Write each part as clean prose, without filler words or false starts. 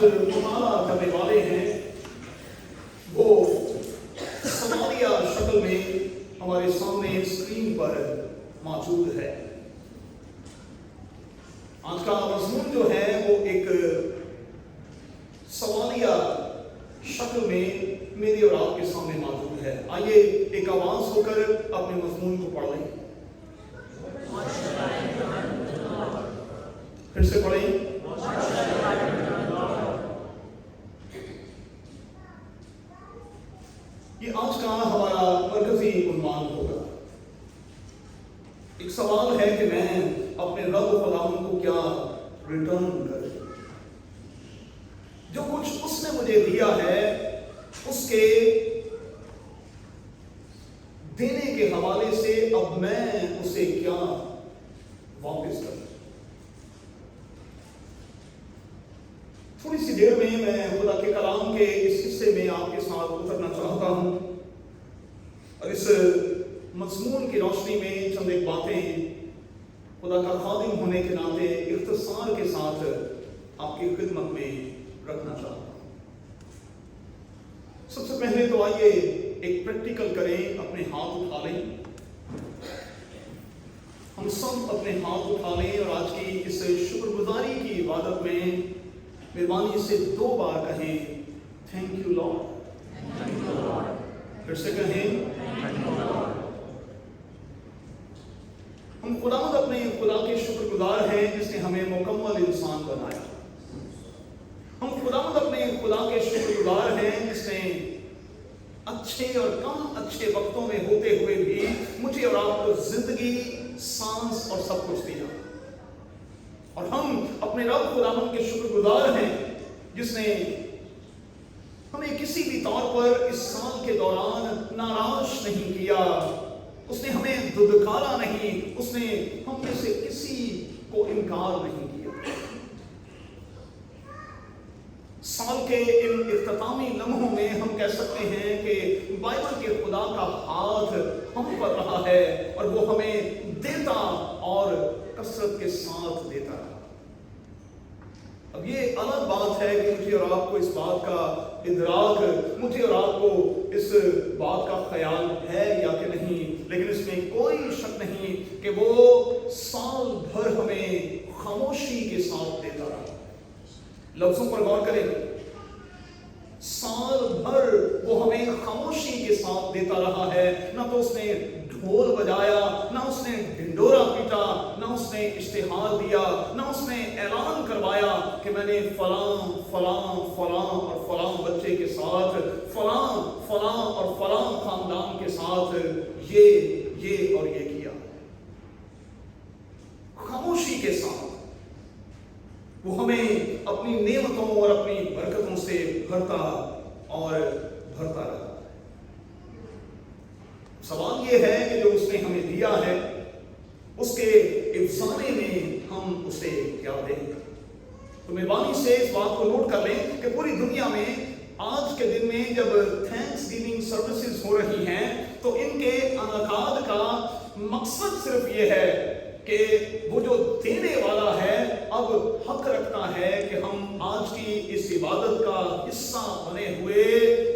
مطالعہ کرنے والے ہیں وہ سوالیہ شکل میں ہمارے سامنے اسکرین پر موجود ہے۔ آج کا مضمون جو ہے وہ ایک سوالیہ شکل میں میری اور آپ کے سامنے موجود ہے۔ آئیے ایک آواز ہو کر اپنے مضمون کو پڑھ لیں۔ پھر سے پڑھیں۔ یہ آج کا ہمارا مرکزی عنوان ہوگا۔ ایک سوال ہے کہ میں اپنے رب خداوند کو کیا ریٹرن کروں؟ جو کچھ اس نے مجھے دیا ہے اس کے دینے کے حوالے سے اب میں اسے کیا واپس کروں؟ تھوڑی سی دیر میں خدا کے کلام کے اس حصے میں آپ کے ساتھ اترنا چاہتا ہوں اور اس مضمون کی روشنی میں چند ایک باتیں خدا کا خادم ہونے کے ناطے اختصار کے ساتھ آپ کی خدمت میں رکھنا چاہتا ہوں۔ سب سے پہلے تو آئیے ایک پریکٹیکل کریں، اپنے ہاتھ اٹھا لیں۔ ہم سب اپنے ہاتھ اٹھا لیں اور آج کی اس شکر گزاری کی عبادت میں مہربانی سے 2 بار کہیں تھینک یو لارڈ۔ پھر سے کہیں ہم خداوند اپنے خدا کے شکر گزار ہیں جس نے ہمیں مکمل انسان بنایا۔ ہم خداوند اپنے خدا کے شکر گزار ہیں جس نے اچھے اور کم اچھے وقتوں میں ہوتے ہوئے بھی مجھے اور آپ کو زندگی، سانس اور سب کچھ دیا۔ اور ہم اپنے رب خداوند کے شکر گزار ہیں جس نے ہمیں کسی بھی طور پر اس سال کے دوران ناراض نہیں کیا، اس نے ہمیں دھتکارا نہیں، اس نے ہم میں سے کسی کو انکار نہیں کیا۔ سال کے ان اختتامی لمحوں میں ہم کہہ سکتے ہیں کہ بائبل کے خدا کا ہاتھ ہم پر رہا ہے اور وہ ہمیں دیتا اور کثرت کے ساتھ دیتا رہا۔ اب یہ الگ بات ہے کہ مجھے اور آپ کو اس بات کا ادراک، مجھے اور آپ کو اس بات کا خیال ہے یا کہ نہیں، لیکن اس میں کوئی شک نہیں کہ وہ سال بھر ہمیں خاموشی کے ساتھ دیتا رہا۔ لفظوں پر غور کریں، سال بھر وہ ہمیں خاموشی کے ساتھ دیتا رہا ہے۔ نہ تو اس نے ڈھول بجایا، نہ اس نے ڈھنڈورا پیٹا، نہ اس نے اشتہار دیا، نہ اس نے اعلان کروایا کہ میں نے فلاں فلاں فلاں اور فلاں بچے کے ساتھ، فلاں فلاں اور فلاں خاندان کے ساتھ یہ اور یہ کیا۔ خاموشی کے ساتھ وہ ہمیں اپنی نعمتوں اور اپنی برکتوں سے بھرتا اور بھرتا رہا۔ سوال یہ ہے کہ جو اس نے ہمیں دیا ہے اس کے افسانے میں ہم اسے کیا دیں؟ تو مہربانی سے اس بات کو نوٹ کر لیں کہ پوری دنیا میں آج کے دن میں جب تھینکس گیوننگ سروسز ہو رہی ہیں تو ان کے انعقاد کا مقصد صرف یہ ہے کہ وہ جو دینے والا ہے اب حق رکھتا ہے کہ ہم آج کی اس عبادت کا حصہ بنے ہوئے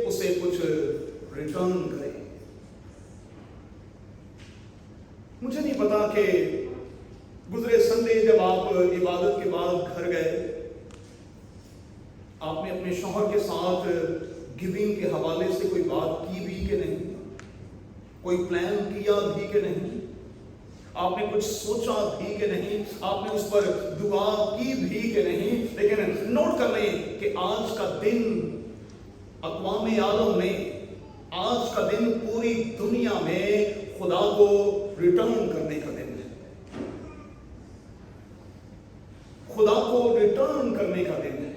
اسے کچھ ریٹرن کریں۔ مجھے نہیں پتا کہ گزرے سنڈے جب آپ عبادت کے بعد گھر گئے، آپ نے اپنے شوہر کے ساتھ گیوننگ کے حوالے سے کوئی بات کی بھی کہ نہیں، کوئی پلان کیا بھی کہ نہیں، آپ نے کچھ سوچا بھی کہ نہیں، آپ نے اس پر دعا کی بھی کہ نہیں۔ لیکن نوٹ کر لیں کہ آج کا دن اقوام عالم میں، آج کا دن پوری دنیا میں خدا کو ریٹرن کرنے کا دن ہے۔ خدا کو ریٹرن کرنے کا دن ہے۔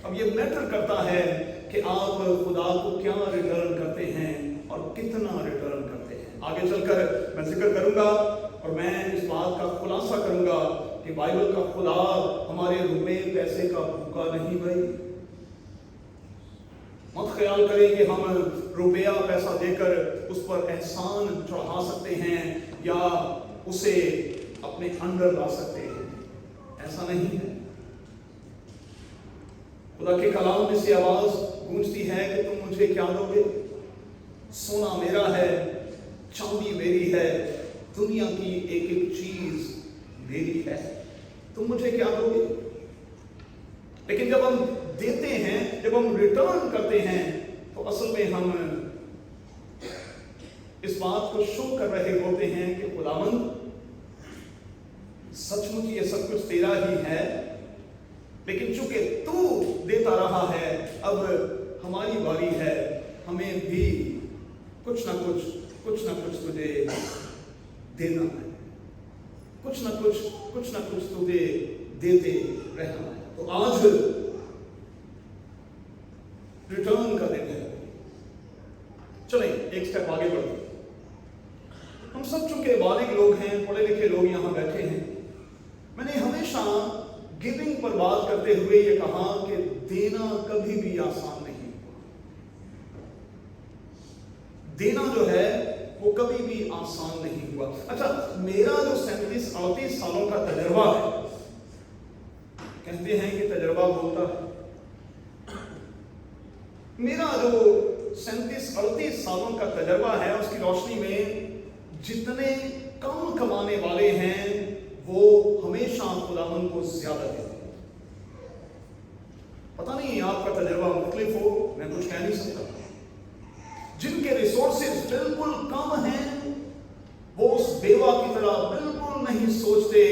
اب یہ میٹر کرتا ہے کہ آپ خدا کو کیا ریٹرن کرتے ہیں اور کتنا ریٹرن کرتے ہیں۔ آگے چل کر میں ذکر کروں گا اور میں اس بات کا خلاصہ کروں گا کہ بائبل کا خدا ہمارے روپے پیسے کا بھوکا نہیں بھائی۔ مت خیال کریں کہ ہم روپیہ پیسہ دے کر اس پر احسان چڑھا سکتے ہیں یا اسے اپنے اندر لا سکتے ہیں، ایسا نہیں ہے۔ खुदा के कलाम में से आवाज गूंजती है कि तुम मुझे क्या दोगे? सोना मेरा है, चांदी मेरी है, दुनिया की एक एक चीज मेरी है, तुम मुझे क्या दोगे? लेकिन जब हम देते हैं, जब हम रिटर्न करते हैं, तो असल में हम इस बात को शो कर रहे होते हैं कि खुदावंद सचमुच ये सब कुछ तेरा ही है, लेकिन चूंकि तू देता रहा है, अब हमारी बारी है, हमें भी कुछ ना कुछ तुझे देना है, कुछ ना कुछ तुझे देते रहना है। तो आज रिटर्न का दिन है। चलें एक स्टेप आगे बढ़ते। हम सब चूंकि बालिग लोग हैं, पढ़े लिखे लोग यहां बैठे हैं, मैंने हमेशा गिविंग पर बात करते हुए ये कहा कि देना कभी भी आसान नहीं हुआ। देना जो है वो कभी भी आसान नहीं हुआ। अच्छा, मेरा जो 37-38 सालों का तजर्बा है, कहते हैं कि तजर्बा बोलता है, मेरा जो 37-38 सालों का तजर्बा है उसकी रोशनी में जितने कम कमाने वाले हैं वो हमेशा खुदावंद को ज्यादा देते हैं। पता नहीं आपका तजर्बा मुख्तलिफ हो, मैं कुछ कह नहीं सकता। जिनके रिसोर्सेज बिल्कुल कम हैं वो उस बेवा की तरह बिल्कुल नहीं सोचते,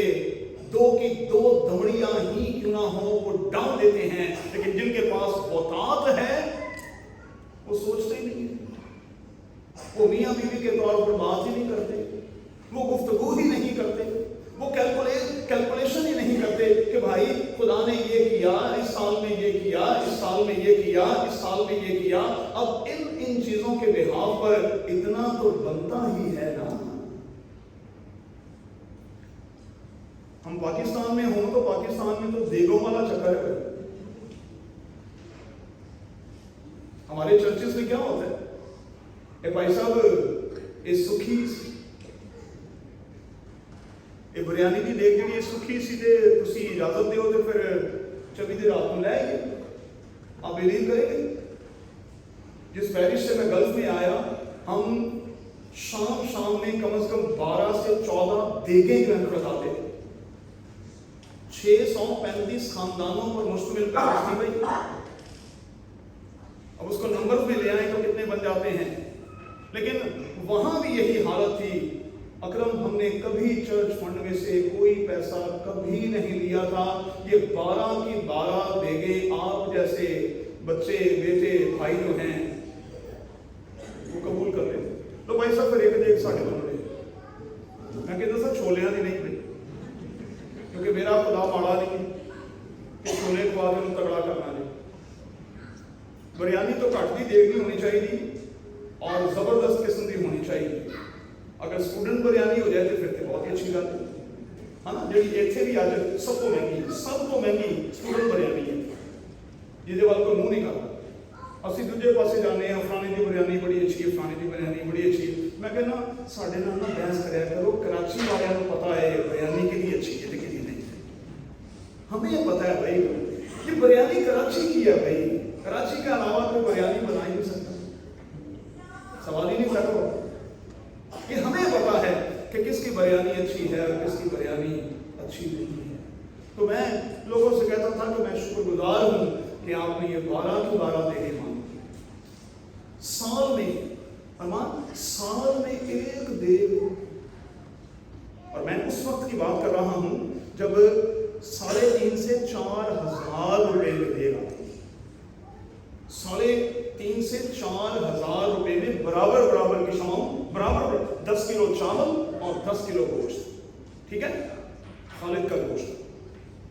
दो की दो दमड़ियां ही क्यों ना हो वो डाल देते हैं। लेकिन जिनके पास बहुतात है वो सोचते ही नहीं है, वो मियां बीवी के तौर पर बात ही नहीं करते, वो गुफ्तगू ही नहीं करते, वो कैलकुलेशन ही नहीं करते कि भाई खुदा ने ये किया, इस साल में ये किया, इस साल में ये किया, इस साल में ये किया, अब इन चीजों के बिहाव पर इतना तो बनता ही है ना। हम पाकिस्तान में हों तो पाकिस्तान में तो देगों वाला चक्कर है। हमारे चर्चेस में क्या होता है, भाई साहब ये सुखी ये बिरयानी की देख जी सुखी सी दे तुसी इजाजत दो तो फिर 24 दिन रात को ले आइए। आप बिलीव करेंगे, जिस पैरिश से मैं गल्फ में आया, हम शाम में कम से कम 12 से 14 देगे जो है खड़काते, 635 खानदानों पर मुश्तमिल पैरिश थी भाई। अब उसको नंबर में ले आए तो कितने बन जाते हैं, लेकिन वहां भी यही हालत थी। अकरम हमने कभी चर्च फंड में से कोई पैसा कभी नहीं लिया था। ये 12 की 12 देगे आप जैसे बच्चे बेटे भाई जो हैं वो कबूल कर लेते। तो भाई साहब फिर एक साढ़े बन रहे, मैं कहता सर छोलिया नहीं भाई, क्योंकि मेरा खुदा माड़ा नहीं कि छोले को आगे तगड़ा करना नहीं। बिरयानी तो घट दी देखनी होनी चाहिए और जबरदस्त किस्म की होनी चाहिए। अगर स्टूडेंट बिरयानी हो जाए तो फिर तो बहुत ही अच्छी बात है ना। जी इतने भी आज सब तो महंगी स्टूडेंट बिरयानी है, जिसे वाल को मुंह नहीं करता। असं दूजे पासे जाने फलाने की बिरयानी बड़ी अच्छी है, फलाने की बिरयानी बड़ी अच्छी है। मैं कहना साढ़े नाल ना बहस कराया करो, कराची वालों को पता है बिरयानी के लिए अच्छी है कि नहीं। हमें पता है भाई ये बिरयानी कराची की है भाई, कराची के अलावा कोई बिरयानी बना ही नहीं सकता, सवाल ही नहीं पैदा होता। ये हमें पता है कि किसकी बिरयानी अच्छी है और किसकी बिरयानी अच्छी नहीं है। तो मैं लोगों से कहता था कि मैं शुक्रगुजार हूं कि आपने ये 12 की 12 देगे मांगी। साल में एक देग, और मैं उस वक्त की बात कर रहा हूं जब 3.5 से 4 हजार रुपए में देगा, 3.5 से 4 हजार रुपए में बराबर की शाम बराबर 10 किलो चावल और 10 किलो गोश्त, ठीक है, खालिद का गोश्त,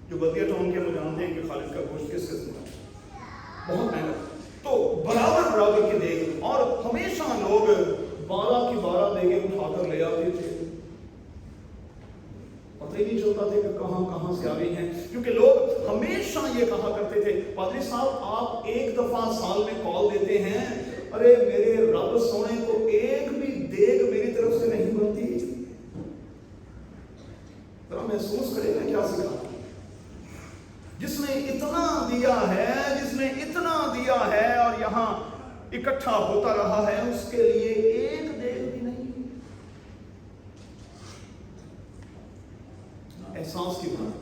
जो बल्दिया टाउन के हम जानते हैं कि खालिद का गोश्त किस किस्म का बहुत महंगा। तो बराबर के देग, और हमेशा लोग 12 की 12 देगे उठाकर ले आते थे, पता ही नहीं चलता था कि कहां से आ रही हैं, क्योंकि लोग हमेशा ये कहा करते थे पादरी साहब आप एक दफा साल में कॉल देते हैं, अरे मेरे रब सोने को एक भी देग मेरी तरफ से नहीं बनती। जरा महसूस करें मैं क्या सिखा, जिसने इतना दिया है, जिस उसने इतना दिया है और यहाँ इकट्ठा होता रहा है, उसके लिए एक देर भी नहीं। एहसास की बात,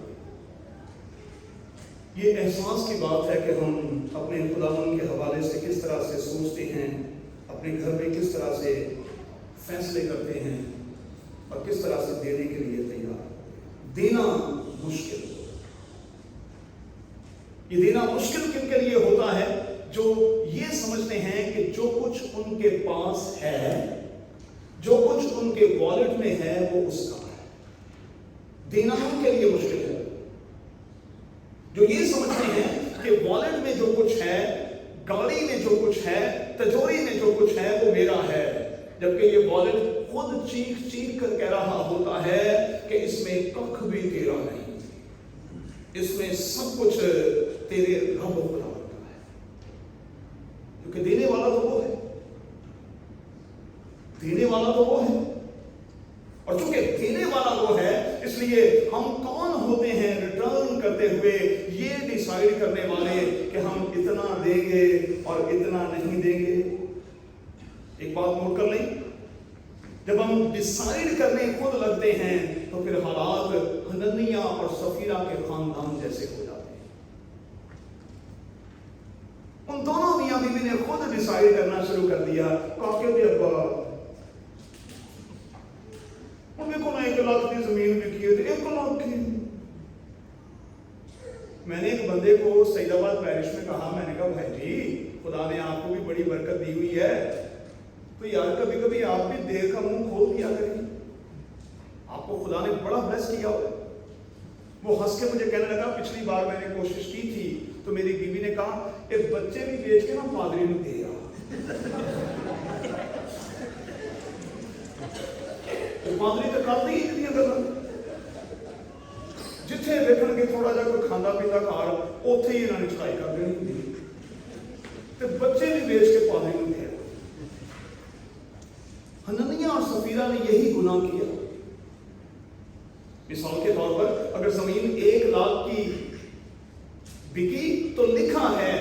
ये एहसास की बात है कि हम अपने खुदावंद के हवाले से किस तरह से सोचते हैं, अपने घर में किस तरह से फैसले करते हैं और किस तरह से देने के लिए तैयार। देना मुश्किल, ये देना मुश्किल किन के लिए होता है? जो ये समझते हैं कि जो कुछ उनके पास है, जो कुछ उनके वॉलेट में है, वो उसका है। देना उनके लिए मुश्किल है जो ये समझते हैं कि वॉलेट में जो कुछ है, गाड़ी में जो कुछ है, तिजोरी में जो कुछ है, वो मेरा है, जबकि ये वॉलेट खुद चीख चीख कर कह रहा होता है कि इसमें कख भी तेरा नहीं, इसमें सब कुछ तेरे रब खुदा का है। क्योंकि देने वाला तो वो है, देने वाला तो वो है, और चूंकि देने वाला वो है, इसलिए हम कौन होते हैं रिटर्न करते हुए ये डिसाइड करने वाले कि हम इतना देंगे और इतना नहीं देंगे। एक बात नोट कर लें, जब हम डिसाइड करने खुद लगते हैं तो फिर हालात हननिया और सफीरा के खानदान जैसे हो जाते हैं। उन दोनों मियां बीवी ने खुद डिसाइड करना शुरू कर दिया। काके दे अब्बा उन्हें को 1 लाख की जमीन बिकी है, 1 लाख की। मैंने एक बंदे को सईदाबाद पैरिश में कहा, मैंने कहा भाई जी खुदा ने आपको भी बड़ी बरकत दी हुई है, तो यार कभी कभी आप भी देर का मुंह खोल दिया करें, आपको खुदा ने बड़ा ब्लेस किया हो। वो हंस के मुझे कहने लगा, पिछली बार मैंने कोशिश की थी तो मेरी बीवी ने कहा एक बच्चे भी बेच के ना पादरी में दे आ। तो पादरी तो करते ही नहीं अगर जिथे देखणगे थोड़ा जा कोई खांदा पींदा घर उत्थे ही इन्होंने चढ़ाई कर देनी, तो बच्चे भी बेच के पादरी में दे। हननिया और सफीरा ने यही गुनाह किया। मिसाल के तौर पर अगर जमीन 1 लाख की बिकी तो लिखा है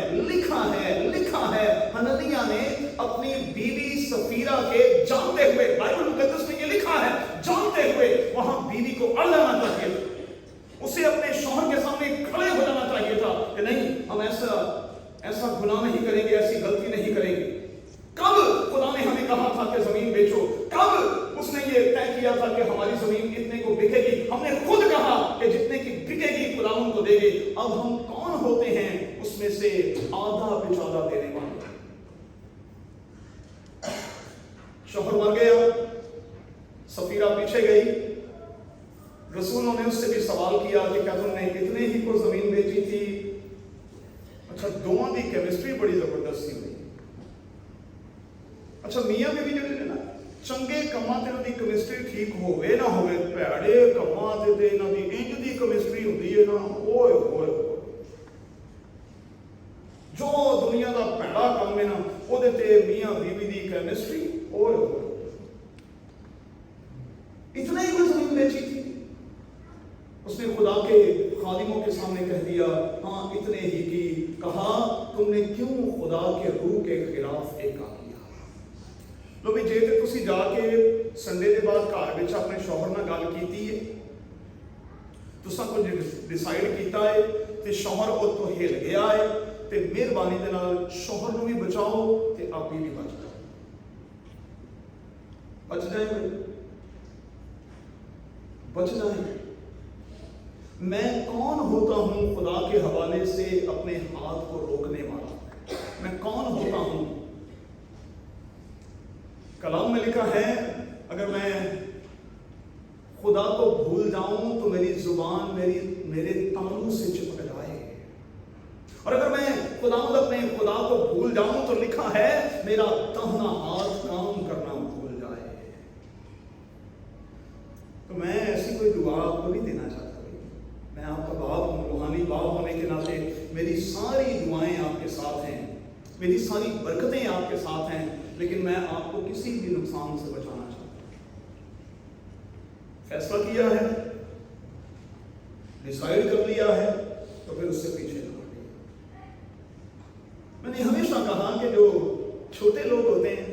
हननिया ने अपनी बीवी सफीरा के जानते हुए, बाइबल मुकद्दस में ये लिखा है, जानते हुए वहां बीवी को अड़ जाना चाहिए था, उसे अपने शौहर के सामने खड़े हो जाना चाहिए था कि नहीं हम ऐसा गुनाह नहीं करेंगे, ऐसी गलती नहीं करेंगे। कब खुदा ने हमें कहा था कि जमीन बेचो? कब उसने ये तय किया था कि हमारी जमीन इतने को बिकेगी? हमने खुद कहा कि जितने की बिकेगी खुदा उनको देंगे। अब हम कौन होते हैं उसमें से आधा बेचारा देने वाले? शौहर मर गया, सफीरा पीछे गई, रसूलों ने उससे भी सवाल किया कि क्या तुमने इतने ही को जमीन बेची थी? अच्छा, दोनों की केमिस्ट्री बड़ी जबरदस्त हुई। अच्छा, मियां बीवी जो ना चंगे कमां ते इन्हां दी केमिस्ट्री ठीक होवे ना होवे, भैड़े कमां ते इन्हां दी इंज दी केमिस्ट्री हुंदी है ना, ओए होए जो दुनिया दा भैड़ा काम है ना ओदे ते मियां बीवी दी केमिस्ट्री ओए होए। इतना ही कोई जमीन बेची थी, उसने खुदा के खादिमों के सामने कह दिया हाँ इतने ही की। कहा तुमने क्यों खुदा के रूह के खिलाफ एका किया? लो भी जे ते तुसी जाके संडे के बाद घर विच अपने शौहर नाल गल कीती है, तुसां कुछ डिसाइड कीता है ते शौहर उस तो हिल गया है, ते मेहरबानी दे नाल शौहर नूं भी बचाओ ते आप भी बच जाए, बचना है। मैं कौन होता हूं खुदा के हवाले से अपने हाथ को रोकने वाला? मैं कौन होता हूं? कलाम में लिखा है अगर मैं खुदा को भूल जाऊं तो मेरी जुबान मेरे तालू से चिपक जाए, और अगर मैं अपने खुदा को भूल जाऊं तो लिखा है मेरा दाहिना हाथ काम करना भूल जाए। तो मैं ऐसी कोई दुआ आपको नहीं देना चाहता। मैं आपका बाप हूं, रूहानी बाप होने के नाते मेरी सारी दुआएं आपके साथ हैं, मेरी सारी बरकतें आपके साथ हैं, लेकिन मैं आपको किसी भी नुकसान से बचाना चाहता हूं। फैसला किया है, डिसाइड कर लिया है, तो फिर उससे पीछे ना हटिए। मैंने हमेशा कहा कि जो छोटे लोग होते हैं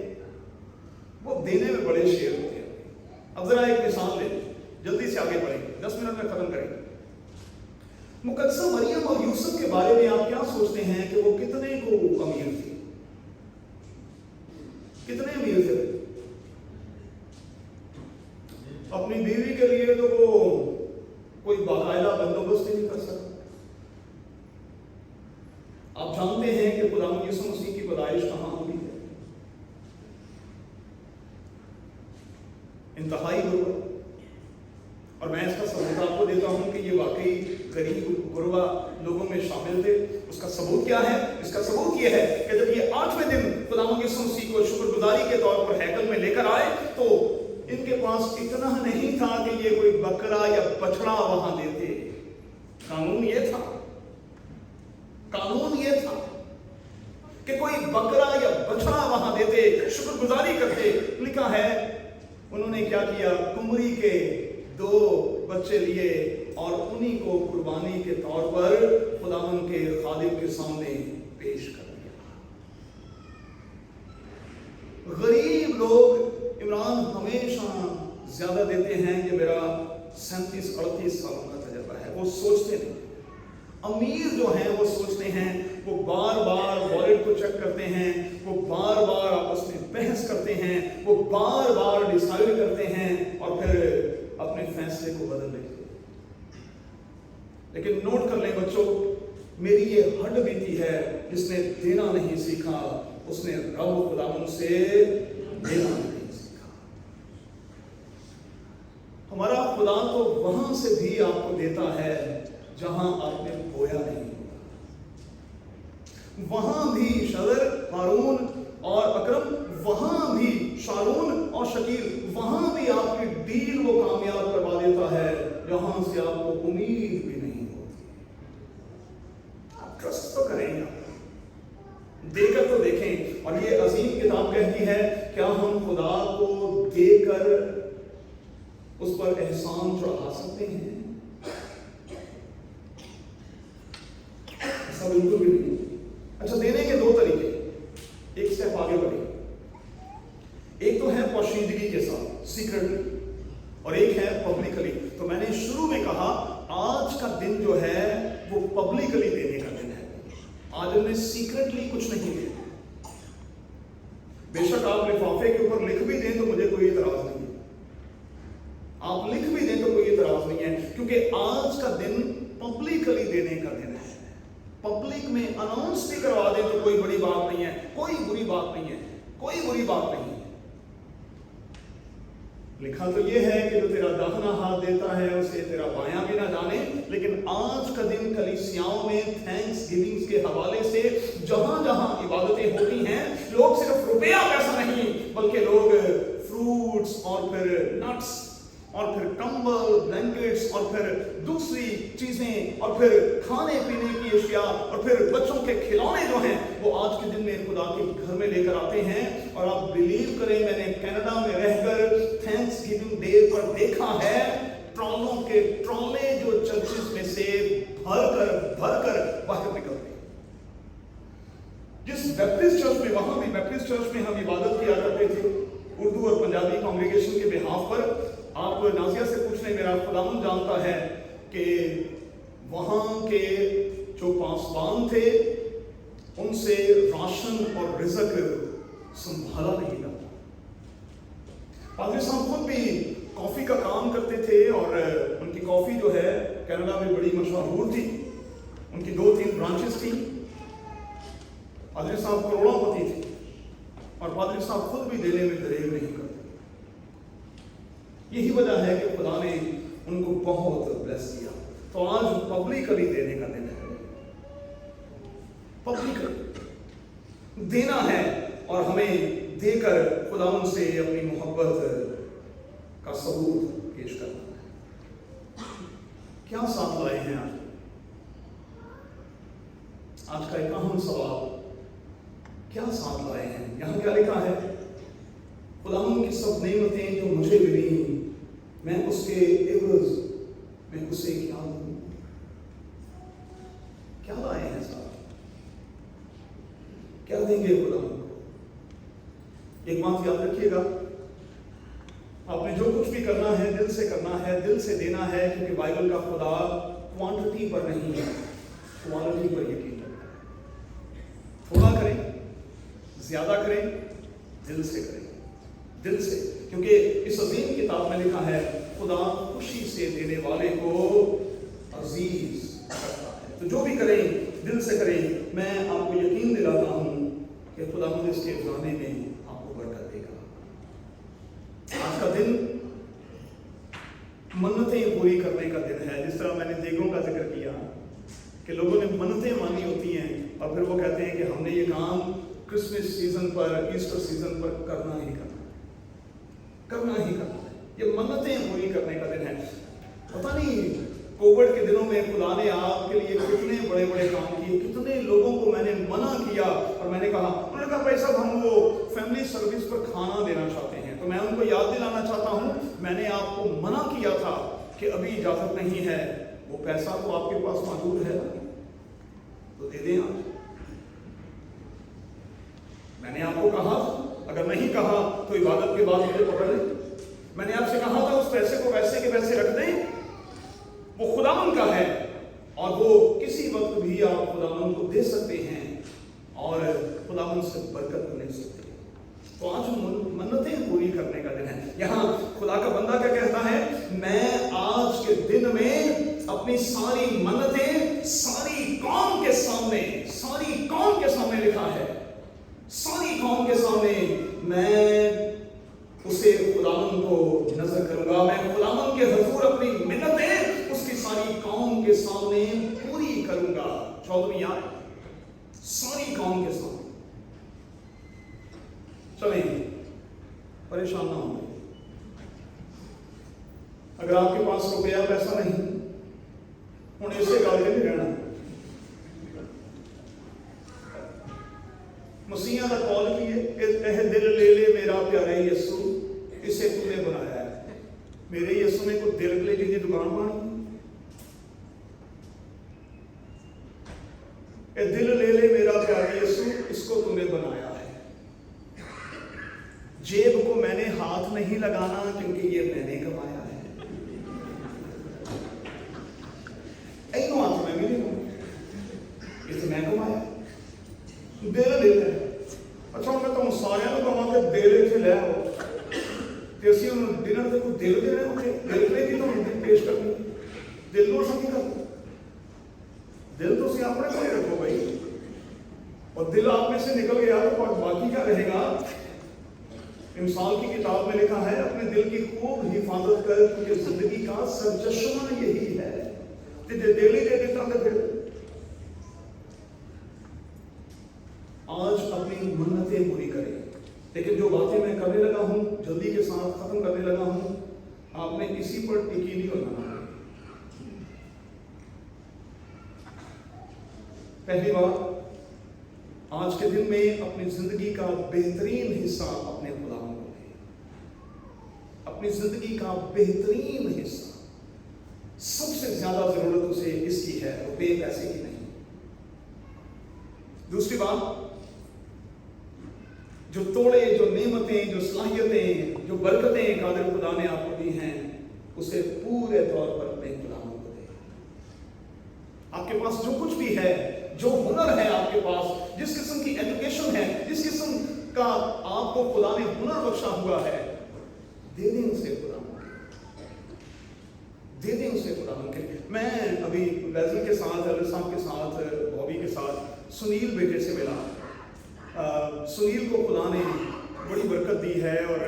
वो देने में बड़े शेर होते हैं। अब जरा एक मिसाल ले, जल्दी से आगे बढ़ेंगे, 10 मिनट में खत्म करेंगे। मुकद्दसा मरियम और यूसुफ के बारे में आप क्या सोचते हैं कि वो कितने को अमीर थे? कितने अमीर थे? अपनी बीवी के लिए तो वो कोई बाकायदा बंदोबस्त ही नहीं कर सकता। आप जानते हैं कि खुदा यीशु मसीह की पैदाइश कहां हुई है? इंतहाई गुरबा। और मैं इसका सबूत आपको देता हूं कि ये वाकई गरीब गुरबा लोगों में शामिल थे। उसका सबूत क्या है? इसका सबूत ये है कि जब ये 8वें दिन खुदा यीशु मसीह को शुक्रगुजारी के तौर पर हैकल में लेकर आए तो इनके पास इतना नहीं था कि ये कोई बकरा या बछड़ा वहां देते। कानून ये था कि कोई बकरा या बछड़ा वहां देते, शुक्रगुजारी करते। लिखा है उन्होंने क्या किया, कुमरी के 2 बच्चे लिए और उन्हीं को कुर्बानी के तौर पर खुदावंद के खादिम के सामने पेश कर दिया। गरीब लोग इमरान हमेशा ज्यादा देते हैं। ये मेरा 37-38 सालों का तजर्बा है। वो सोचते नहीं। अमीर जो हैं वो सोचते हैं, वो बार बार वॉलेट को चेक करते हैं, वो बार बार आपस में बहस करते हैं, वो बार बार डिसाइड करते हैं और फिर अपने फैसले को बदल लेते हैं। लेकिन नोट कर लें बच्चों, मेरी ये हड्ड बीती है, जिसने देना नहीं सीखा उसने रब खुदावंद से देना नहीं सीखा। हमारा खुदा तो वहां से भी आपको देता है जहां आपने बोया नहीं। वहां भी शदर, हारून और अकरम, वहां भी शारून और शकील, वहां भी आपकी डील वो कामयाब करवा देता है जहां से आपको उम्मीद भी नहीं होती। आप ट्रस्ट तो करेंगे, देकर तो देखें। और ये अजीम किताब कहती है, क्या हम खुदा को देकर उस पर एहसान चढ़ा सकते हैं? ऐसा बिल्कुल भी नहीं। अच्छा, देने के 2 तरीके, एक स्टेप आगे बढ़े। एक तो है पोशीदगी के साथ, सीक्रेटली, और एक है पब्लिकली। तो मैंने शुरू में कहा आज का दिन जो है वो पब्लिकली देने का दिन है। आज हमने सीक्रेटली कुछ नहीं दिया। बेशक आप लिफाफे के ऊपर लिख भी दें तो मुझे कोई इतराज नहीं है। आप लिख भी दें तो कोई इतराज नहीं है, क्योंकि आज का दिन पब्लिकली देने का दिन है। पब्लिक में अनाउंस भी करवा दें तो कोई बड़ी बात नहीं है, कोई बुरी बात नहीं है, कोई बुरी बात नहीं है। लिखा तो ये है कि जो तेरा दाहिना हाथ देता है उसे तेरा बायां भी ना जाने। लेकिन आज का दिन कलीसियाओं में थैंक्स गिविंग के हवाले से जहां जहां इबादतें होती हैं, लोग सिर्फ रुपया पैसा नहीं बल्कि लोग फ्रूट्स और फिर नट्स और फिर कंबल, ब्लैंकेट्स और फिर दूसरी चीजें और फिर खाने पीने की अशिया और फिर बच्चों के खिलौने जो हैं वो आज के दिन में खुदा के घर में लेकर आते हैं। और आप बिलीव करें, मैंने कनाडा में रहकर थैंक्स गिविंग डे पर देखा है ट्रॉलों के ट्रॉले जो चर्चेस में से भर कर बाहर निकलते हैं। जिस बैप्टिस्ट चर्च में, वहां भी बैप्टिस्ट चर्च में हम इबादत किया करते थे उर्दू और पंजाबी कांग्रेगेशन के बिहाफ पर। आप नाजिया से पूछ लें, मेरा खुदावंद जानता है कि वहां के जो पासबान थे उनसे राशन और रिज़्क संभाला नहीं जाता। पादरी साहब खुद भी कॉफी का काम करते थे और उनकी कॉफी जो है कनाडा में बड़ी मशहूर थी। उनकी 2-3 ब्रांचेस थी। पादरी साहब करोड़पति थे और पादरी साहब खुद भी देने में दरेर नहीं करते। यही वजह है कि खुदा ने उनको बहुत ब्लेस किया। तो आज पब्लिकली देने का दिन है। पब्लिकली देना है और हमें देकर खुदा से अपनी मोहब्बत का सबूत पेश करना है। क्या साथ लाए हैं आज का एक अहम सवाल, क्या साथ लाए हैं? यहां क्या लिखा है? खुदावंद की सब नेमतें जो मुझे मिली, मैं उसके एवज में उसे क्या दूं? क्या लाए हैं साथ? क्या देंगे खुदा को? एक बात याद रखिएगा, आपने जो कुछ भी करना है दिल से करना है, दिल से देना है, क्योंकि बाइबल का खुदा क्वांटिटी पर नहीं है, क्वालिटी पर यकीन रखता है। थोड़ा करें, ज्यादा करें, दिल से करें, दिल से, क्योंकि इस अजीम किताब में लिखा है खुदा खुशी से देने वाले को अजीज करता है। तो जो भी करें दिल से करें। मैं आपको यकीन दिलाता हूं कि खुदा मुझे इसके खजाने में आपको बरकत देगा। आज का दिन मन्नतें पूरी करने का दिन है। जिस तरह मैंने देगों का जिक्र किया कि लोगों ने मन्नतें मानी होती हैं और फिर वो कहते हैं कि हमने ये काम क्रिसमस सीजन पर, ईस्टर सीजन पर करना ही करना है। ये मन्नतें पूरी करने का दिन है। पता नहीं कोविड के दिनों में खुदा ने आपके लिए कितने बड़े बड़े काम किए, कितने लोगों को मैंने मना किया और मैंने कहा, उन्होंने कहा भाई साहब हम वो फैमिली सर्विस पर खाना देना चाहते हैं। तो मैं उनको याद दिलाना चाहता हूँ, मैंने आपको मना किया था कि अभी इजाजत नहीं है। वो पैसा तो आपके पास मौजूद है तो दे दें आप। मैंने आपको कहा था, अगर नहीं कहा तो इबादत के बाद मुझे पकड़ लें। मैंने आपसे कहा था उस पैसे को वैसे के वैसे रख दें, वो खुदावन का है और वो किसी वक्त भी आप खुदावन को दे सकते हैं और खुदावन से बरकत ले सकते हैं। तो आज मन्नतें पूरी करने का दिन है। यहाँ खुदा का बंदा क्या कहता है, मैं आज के दिन में अपनी सारी मन्नतें सारी कौम के सामने लिखा है, सारी कौम के सामने मैं उसे खुदावन को नजर करूंगा। मैं खुदावन के हुजूर अपनी मिन्नतें उसकी सारी कौम के सामने पूरी करूंगा। 14वीं आयत, सारी कौम के सामने। चलिए परेशान ना हो, अगर आपके पास रुपया पैसा नहीं हूं इसे गल के नहीं रहना। मसीहा का कॉल की है, दिल ले ले मेरा प्यारे यीशु, इसे तूने बनाया है। मेरे यीशु ने कोई दिल कलेजी की दुकान बनाई, दिल ले ले मेरा प्यारे यीशु, इसको तूने बनाया है। जेब को मैंने हाथ नहीं लगाना क्योंकि ये मैंने कमाया है। ऐनो हाथ में भी नहीं कहूं, इसे मैं कमाया। दिल ले ले। अच्छा मैं तुम सारे कहा दिल इतने लै आओ तो असं हम डिनर से कोई दिल देना, मुझे दिल ले की तो पेश करनी, दिल रोशन नहीं करना। दिल तो उसे अपने को ही रखो भाई, और दिल आप में से निकल गया तो बाकी क्या रहेगा। इंसान की किताब में लिखा है अपने दिल की खूब हिफाजत कर क्योंकि जिंदगी का सरचश्मा यही है। दिल ही दे देता तो फिर आज अपनी मन्नतें पूरी करें। लेकिन जो बातें मैं करने लगा हूं जल्दी के साथ खत्म करने लगा हूं, आपने इसी पर टिकी नहीं होना। पहली बात, आज के दिन में अपनी जिंदगी का बेहतरीन हिस्सा अपने खुदावन को दें। अपनी जिंदगी का बेहतरीन हिस्सा, सबसे ज्यादा जरूरत उसे इसकी है, रुपये पैसे की नहीं। दूसरी बात, जो तोड़े, जो नेमतें, जो सलाहियतें, जो बरकतें कादिर खुदा ने आपको दी हैं, उसे पूरे तौर पर अपने खुदावन को दें। आपके पास जो कुछ भी है, जो हुनर है आपके पास, जिस किस्म की एजुकेशन है, जिस किस्म का आपको खुदा ने हुनर बख्शा हुआ है, दे दें उसे खुदा, दे दें उसे खुदा के। मैं अभी वैजल के साथ, अली साहब के साथ, बॉबी के साथ सुनील बेटे से मिला। सुनील को खुदा ने बड़ी बरकत दी है और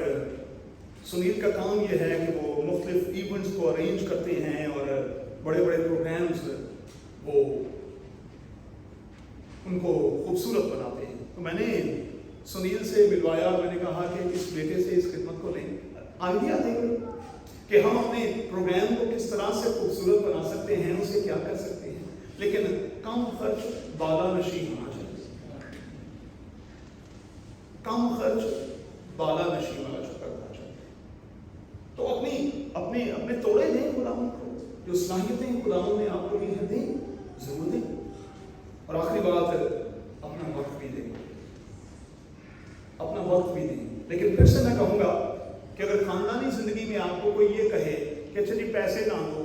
सुनील का काम यह है कि वो मुख्तलिफ इवेंट्स को अरेंज करते हैं और बड़े बड़े प्रोग्राम्स वो उनको खूबसूरत बनाते हैं। तो मैंने सुनील से मिलवाया, मैंने कहा कि इस बेटे से इस खिदमत को लें, आइडिया दें कि हम अपने प्रोग्राम को किस तरह से खूबसूरत बना सकते हैं, उसे क्या कर सकते हैं, लेकिन कम खर्च बाला नशी होना चाहिए। कम खर्च बाला नशी वाला करना चाहिए। तो अपने तोड़े दें खुदावन को, जो सलाहियतें खुदावन ने आपको दी हैं दें, जरूर दें। और आखिरी बात, अपना वक्त भी दें। پیسے نہ دو،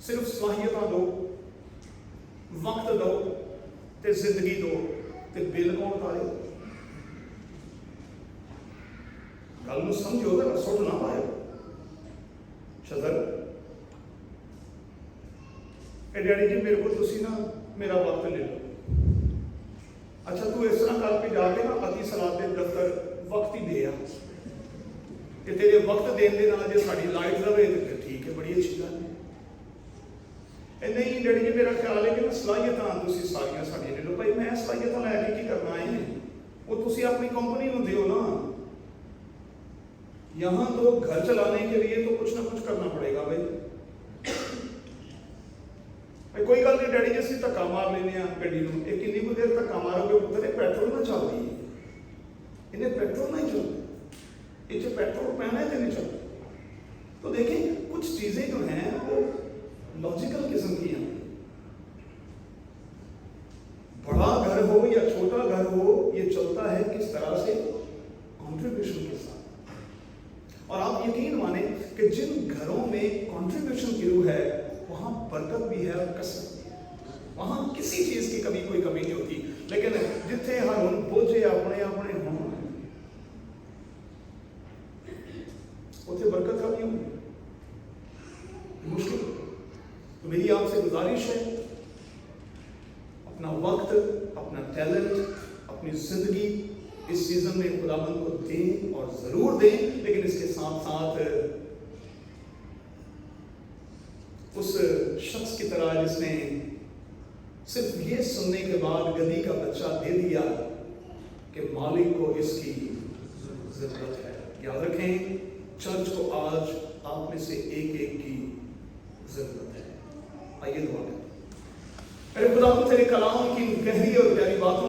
صرف صلاحیتاں دو، وقت دو تے زندگی دو، تے بل کون اتارے؟ گل نو سمجھو ذرا، سٹ نہ پائے شذر کہ ڈیڈی جی میرے کو تسی نا میرا وقت لے لو. اچھا تو اس طرح کر کے جا کے نا اتی صلاح دے دفتر وقت ہی دے آ کہ تیرے وقت دین دے نال جے ساڈی لائٹ رہے تو پھر ٹھیک ہے، بڑی اچھی گل ہے. نہیں ڈیڈی جی میرا خیال ہے کہ نا صلاحیتاں تسی ساریاں ساڈیاں لے لو. بھائی میں صلاحیتاں لے کے کی کرنا ہے؟ وہ تسی اپنی کمپنی نو دیو نا. یہاں تو گھر چلانے کے لیے تو کچھ نہ کچھ کرنا پڑے گا. بھائی کوئی گل نہیں ڈیڈی جی اسی دھکا مار لینے گڈی نو. یہ کنی کو دیر دھکا مارو گے پتر یہ پیٹرول نہ چل رہی ہے، انہیں پیٹرول نہیں چلتا، یہ پیٹرول پہنا ہے تو نہیں چلتا. تو دیکھیں کچھ چیزیں جو ہیں وہ لاجیکل قسم کی ہیں. بڑا گھر ہو یا چھوٹا گھر ہو یہ چلتا ہے کس طرح سے؟ کنٹریبیوشن کے ساتھ. اور آپ یقین مانیں کہ جن گھروں میں کنٹریبیوشن کی روح ہے وہاں برکت بھی ہے اور کثرت بھی ہے، وہاں کسی چیز کی کبھی کوئی کمی نہیں ہوتی. لیکن جتنے ہر بوجھے اپنے اپنے ہوں اتنے برکت کبھی ہوں مشکل. تو میری آپ سے گزارش ہے اپنا وقت، اپنا ٹیلنٹ، اپنی زندگی اس سیزن میں خداوند کو دیں اور ضرور دیں. لیکن اس کے ساتھ ساتھ اس شخص کی طرح جس نے صرف یہ سننے کے بعد گدی کا بچہ دے دیا کہ مالک کو اس کی ضرورت ہے. یاد رکھیں چرچ کو آج آپ میں سے ایک ایک کی ضرورت ہے. آئیے دعا کریں. میرے خدا تیرے کلام کی گہری اور پیاری باتوں